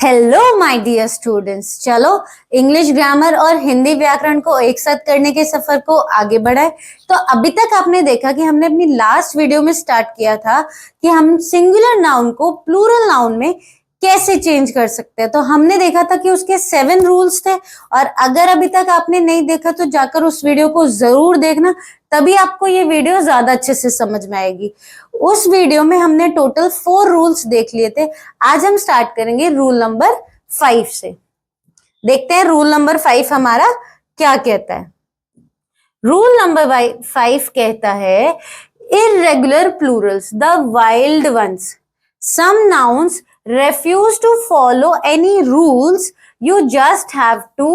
Hello my dear students, चलो English grammar और हिंदी व्याकरण को एक साथ करने के सफर को आगे बढ़ाए। तो अभी तक आपने देखा कि हमने अपनी लास्ट वीडियो में स्टार्ट किया था कि हम सिंगुलर नाउन को प्लूरल नाउन में कैसे चेंज कर सकते हैं। तो हमने देखा था कि उसके 7 रूल्स थे, और अगर अभी तक आपने नहीं देखा तो जाकर उस वीडियो को जरूर देखना, तभी आपको ये वीडियो ज्यादा अच्छे से समझ में आएगी। उस वीडियो में हमने टोटल 4 रूल्स देख लिए थे। आज हम स्टार्ट करेंगे रूल नंबर 5 से। देखते हैं रूल नंबर 5 हमारा क्या कहता है। रूल नंबर 5 कहता है, irregular plurals, the wild ones, some nouns refuse to follow any rules, you just have to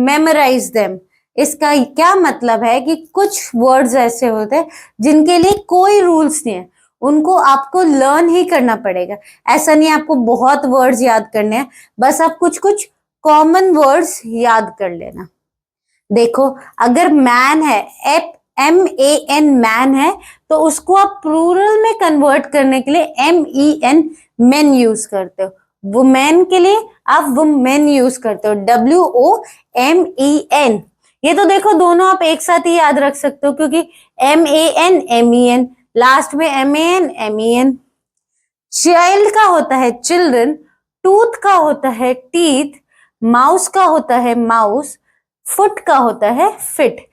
memorize them। इसका क्या मतलब है कि कुछ वर्ड्स ऐसे होते हैं जिनके लिए कोई रूल्स नहीं है, उनको आपको लर्न ही करना पड़ेगा। ऐसा नहीं आपको बहुत वर्ड्स याद करने हैं, बस आप कुछ कुछ कॉमन वर्ड्स याद कर लेना। देखो, अगर मैन है, MAN मैन है, तो उसको आप प्लूरल में कन्वर्ट करने के लिए MEN मेन यूज करते हो। वुमेन के लिए आप वुमेन यूज करते हो, WOMEN। ये तो देखो दोनों आप एक साथ ही याद रख सकते हो, क्योंकि MAN MEN, लास्ट में MAN MEN। चाइल्ड का होता है चिल्ड्रन, टूथ का होता है टीथ, माउस का होता है माउस, फुट का होता है फिट।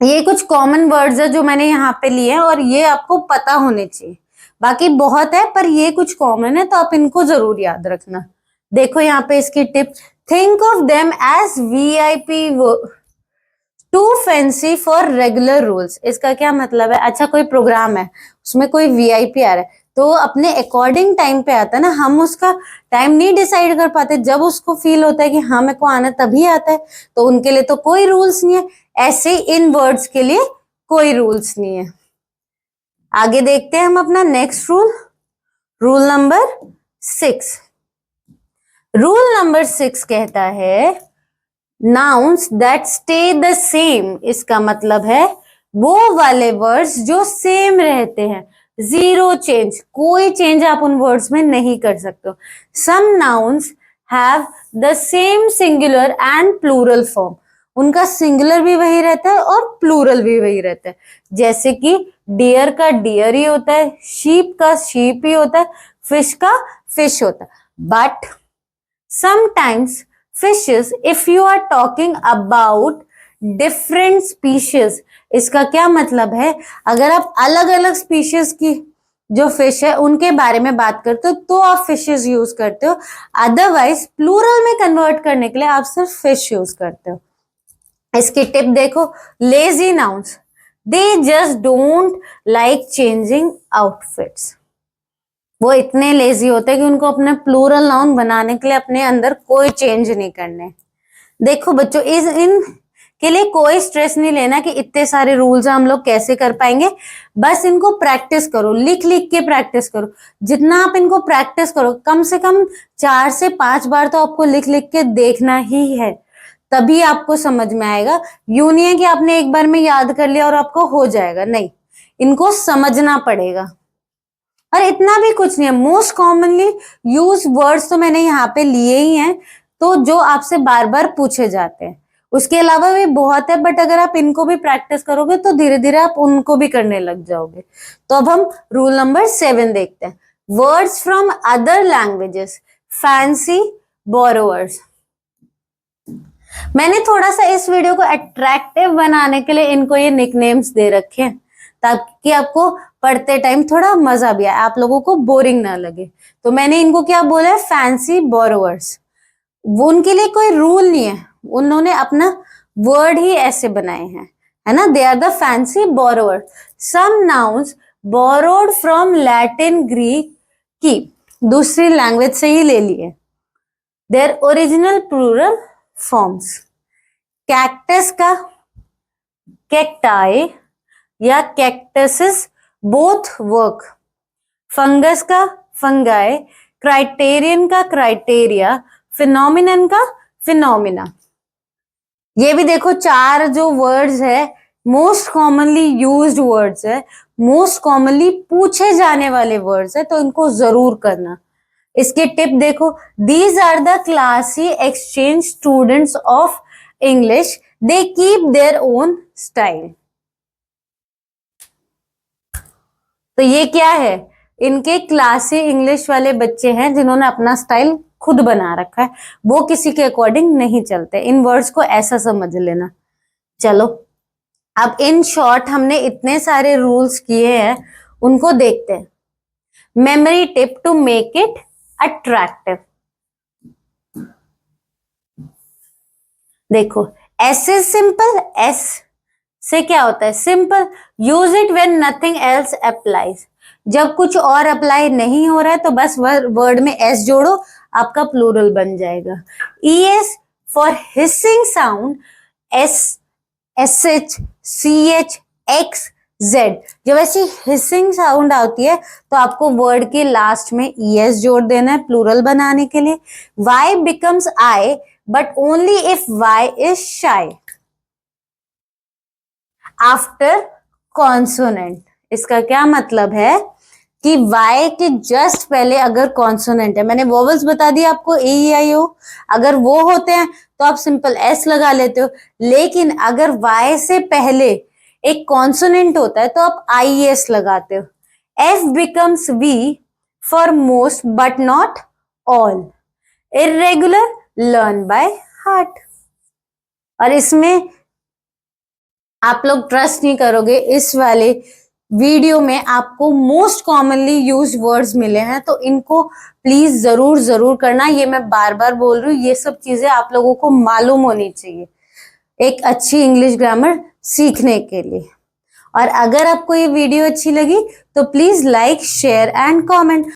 ये कुछ कॉमन वर्ड्स है जो मैंने यहाँ पे लिए हैं, और ये आपको पता होने चाहिए। बाकी बहुत है, पर ये कुछ कॉमन है तो आप इनको जरूर याद रखना। देखो यहाँ पे इसकी tip, think of them as VIP, too fancy for regular rules. इसका क्या मतलब है? अच्छा, कोई प्रोग्राम है, उसमें कोई VIP आ रहा है, तो अपने अकॉर्डिंग टाइम पे आता है ना, हम उसका टाइम नहीं डिसाइड कर पाते। जब उसको फील होता है कि हाँ मेरे को आना, तभी आता है। तो उनके लिए तो कोई रूल्स नहीं है, ऐसे इन वर्ड्स के लिए कोई रूल्स नहीं है। आगे देखते हैं हम अपना next rule, rule number 6। Rule number 6 कहता है, nouns that stay the same. इसका मतलब है वो वाले वर्ड्स जो सेम रहते हैं, जीरो चेंज, कोई चेंज आप उन वर्ड्स में नहीं कर सकते हो। Some nouns have the same singular and plural form. उनका सिंगुलर भी वही रहता है और प्लूरल भी वही रहता है। जैसे कि डियर का डियर ही होता है, शीप का शीप ही होता है, फिश का फिश होता है। But sometimes fishes, if you are talking about different species. इसका क्या मतलब है? अगर आप अलग अलग स्पीशीज की जो फिश है उनके बारे में बात करते हो तो आप फिशेस यूज करते हो, अदरवाइज प्लूरल में कन्वर्ट करने के लिए आप सिर्फ फिश यूज करते हो। इसकी टिप देखो, lazy nouns, they just don't like changing outfits. वो इतने लेजी होते हैं कि उनको अपने प्लूरल नाउन बनाने के लिए अपने अंदर कोई चेंज नहीं करने। देखो बच्चों, इन के लिए कोई स्ट्रेस नहीं लेना कि इतने सारे रूल्स हम लोग कैसे कर पाएंगे। बस इनको प्रैक्टिस करो, लिख लिख के प्रैक्टिस करो। जितना आप इनको प्रैक्टिस करो, कम से कम 4 से 5 बार तो आपको लिख लिख के देखना ही है, तभी आपको समझ में आएगा। यूं नहीं है कि आपने एक बार में याद कर लिया और आपको हो जाएगा, नहीं, इनको समझना पड़ेगा। और इतना भी कुछ नहीं है, मोस्ट कॉमनली यूज वर्ड्स तो मैंने यहाँ पे लिए ही हैं, तो जो आपसे बार बार पूछे जाते हैं। उसके अलावा भी बहुत है, बट अगर आप इनको भी प्रैक्टिस करोगे तो धीरे धीरे आप उनको भी करने लग जाओगे। तो अब हम रूल नंबर 7 देखते हैं, words from other languages, fancy borrowers. मैंने थोड़ा सा इस वीडियो को अट्रैक्टिव बनाने के लिए इनको ये निकनेम्स दे रखे हैं, ताकि आपको पढ़ते टाइम थोड़ा मजा भी आए, आप लोगों को बोरिंग ना लगे। तो मैंने इनको क्या बोला है? Fancy borrowers. वो उनके लिए कोई रूल नहीं है, उन्होंने अपना वर्ड ही ऐसे बनाए हैं, है ना। They are the fancy borrower, some nouns borrowed from Latin Greek की, दूसरी लैंग्वेज से ही ले लिए, their original plural forms. Cactus का कैक्टाई या कैक्टसेस, बोथ वर्क। फंगस का फंगाई, क्राइटेरियन का क्राइटेरिया, फिनोमिनन का फिनोमिना। ये भी देखो 4 जो वर्ड्स है मोस्ट कॉमनली यूज्ड वर्ड्स है, मोस्ट कॉमनली पूछे जाने वाले वर्ड्स है, तो इनको जरूर करना। इसके टिप देखो, these are the classy exchange students of English, they keep their own style. तो ये क्या है, इनके क्लासी इंग्लिश वाले बच्चे हैं जिन्होंने अपना स्टाइल खुद बना रखा है, वो किसी के अकॉर्डिंग नहीं चलते। इन वर्ड्स को ऐसा समझ लेना। चलो अब इन शॉर्ट हमने इतने सारे रूल्स किए हैं, उनको देखते हैं। Memory tip to make it attractive. देखो, एस इज सिंपल, एस से क्या होता है, simple. Use it when nothing else applies. जब कुछ और अप्लाई नहीं हो रहा है तो बस वर्ड में एस जोड़ो, आपका प्लूरल बन जाएगा। E S for hissing sound, S, S H, C H, X, Z. जब ऐसी हिसिंग साउंड आती है तो आपको वर्ड के लास्ट में ई एस जोड़ देना है प्लूरल बनाने के लिए। Y becomes I but only if Y is shy after consonant. इसका क्या मतलब है कि y के जस्ट पहले अगर कॉन्सोनेंट है, मैंने वोवेल्स बता दिया आपको, ए ई आई ओ, अगर वो होते हैं तो आप सिंपल s लगा लेते हो। लेकिन अगर y से पहले एक कॉन्सोनेंट होता है तो आप आई एस लगाते हो। f becomes v for most but not all, irregular, learn by heart. और इसमें आप लोग ट्रस्ट नहीं करोगे, इस वाले वीडियो में आपको मोस्ट कॉमनली यूज्ड वर्ड्स मिले हैं, तो इनको प्लीज जरूर जरूर करना। ये मैं बार बार बोल रही हूँ, ये सब चीजें आप लोगों को मालूम होनी चाहिए एक अच्छी इंग्लिश ग्रामर सीखने के लिए। और अगर आपको ये वीडियो अच्छी लगी तो please like, share and comment.